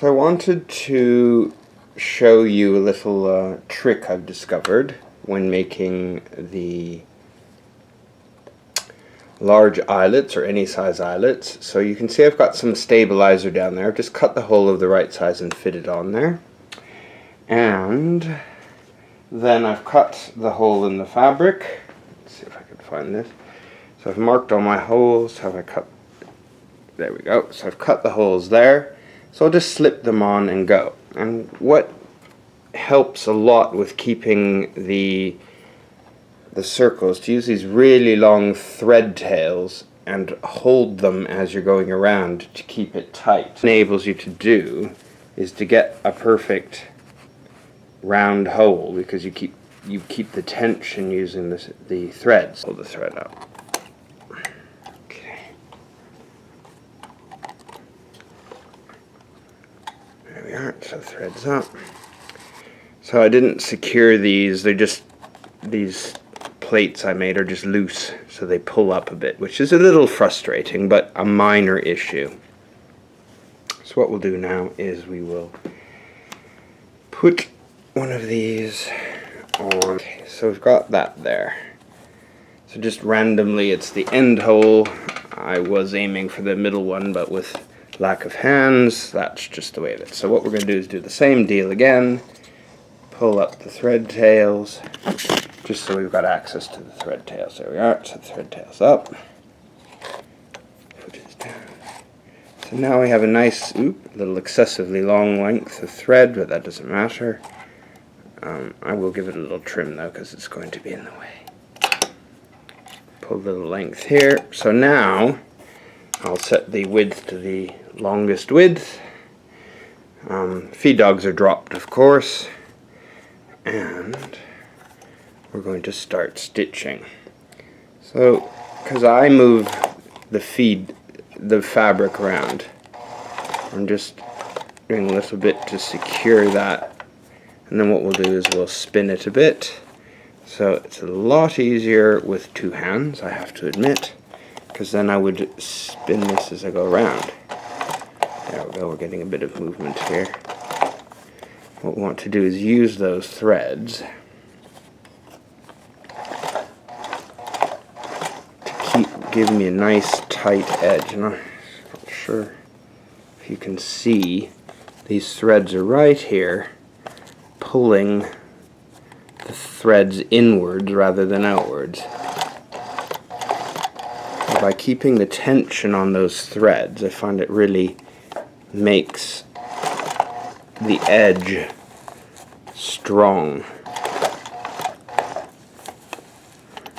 So I wanted to show you a little trick I've discovered when making the large eyelets, or any size eyelets. So you can see I've got some stabilizer down there. I've just cut the hole of the right size and fit it on there. And then I've cut the hole in the fabric. Let's see if I can find this. So I've marked all my holes. Have I cut? There we go. So I've cut the holes there. So I'll just slip them on and go. And what helps a lot with keeping the circles, to use these really long thread tails and hold them as you're going around to keep it tight. What enables you to do is to get a perfect round hole, because you keep the tension using the threads. Pull the thread up. Okay. There we are. So threads up. So I didn't secure these. They're just, these plates I made are just loose, so they pull up a bit, which is a little frustrating, but a minor issue. So what we'll do now is we will put one of these on. Okay, so we've got that there. So just randomly, it's the end hole. I was aiming for the middle one, but with lack of hands, that's just the way it is. So what we're going to do is do the same deal again. Pull up the thread tails, just so we've got access to the thread tails. There we are. So the thread tails up. Put this down. So now we have a nice, little excessively long length of thread, but that doesn't matter. I will give it a little trim though, because it's going to be in the way. Pull a little length here. So now I'll set the width to the longest width. Feed dogs are dropped, of course. And we're going to start stitching. So, because I move the fabric around, I'm just doing a little bit to secure that. And then what we'll do is we'll spin it a bit. So it's a lot easier with two hands, I have to admit, because then I would spin this as I go around. There we go, we're getting a bit of movement here. What we want to do is use those threads to give me a nice tight edge. And I'm not sure if you can see, these threads are right here, pulling the threads inwards rather than outwards. And by keeping the tension on those threads, I find it really makes the edge strong.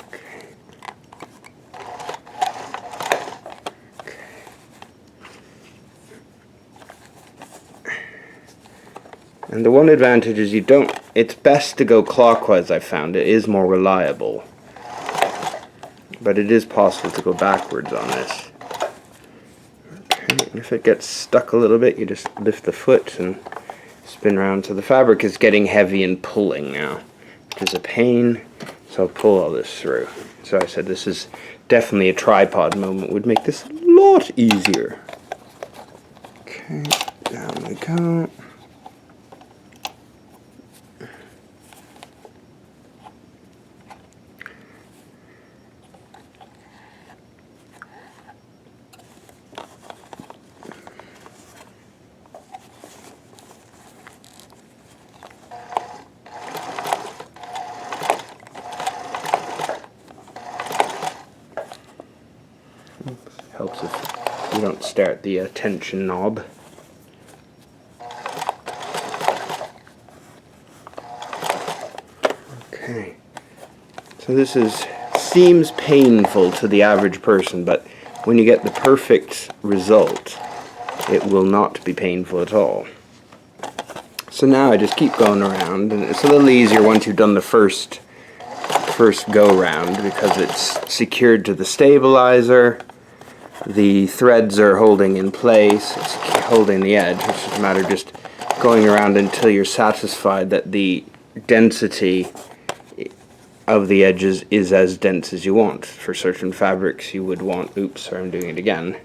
Okay. And the one advantage is it's best to go clockwise. I found it is more reliable, but it is possible to go backwards on this. Okay, and if it gets stuck a little bit, you just lift the foot and spin around. So the fabric is getting heavy and pulling now, which is a pain, so I'll pull all this through. So I said this is definitely a tripod moment, would make this a lot easier. Okay, down we go. Helps if you don't stare at the tension knob. Okay, so this seems painful to the average person, but when you get the perfect result, it will not be painful at all. So now I just keep going around, and it's a little easier once you've done the first go round, because it's secured to the stabilizer. The threads are holding in place, it's holding the edge. It's just a matter of just going around until you're satisfied that the density of the edges is as dense as you want. For certain fabrics you would want, oops, sorry, I'm doing it again.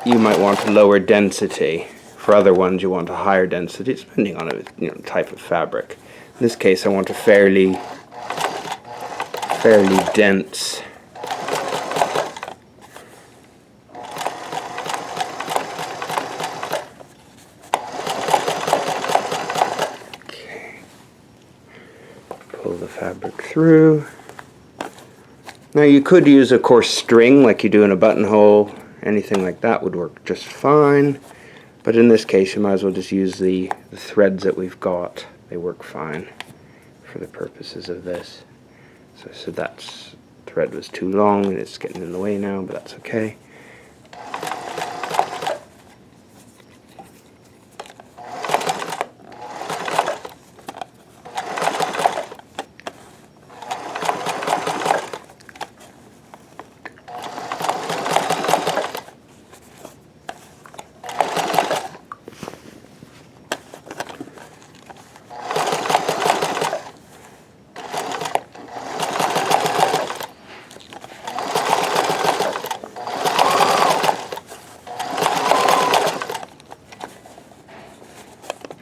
you might want a lower density. For other ones, you want a higher density, depending on a type of fabric. In this case, I want a fairly dense. Okay. Pull the fabric through. Now you could use a coarse string like you do in a buttonhole. Anything like that would work just fine. But in this case you might as well just use the threads that we've got. They work fine for the purposes of this. So that thread was too long and it's getting in the way now, but that's okay.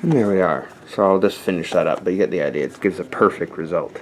And there we are. So I'll just finish that up, but you get the idea. It gives a perfect result.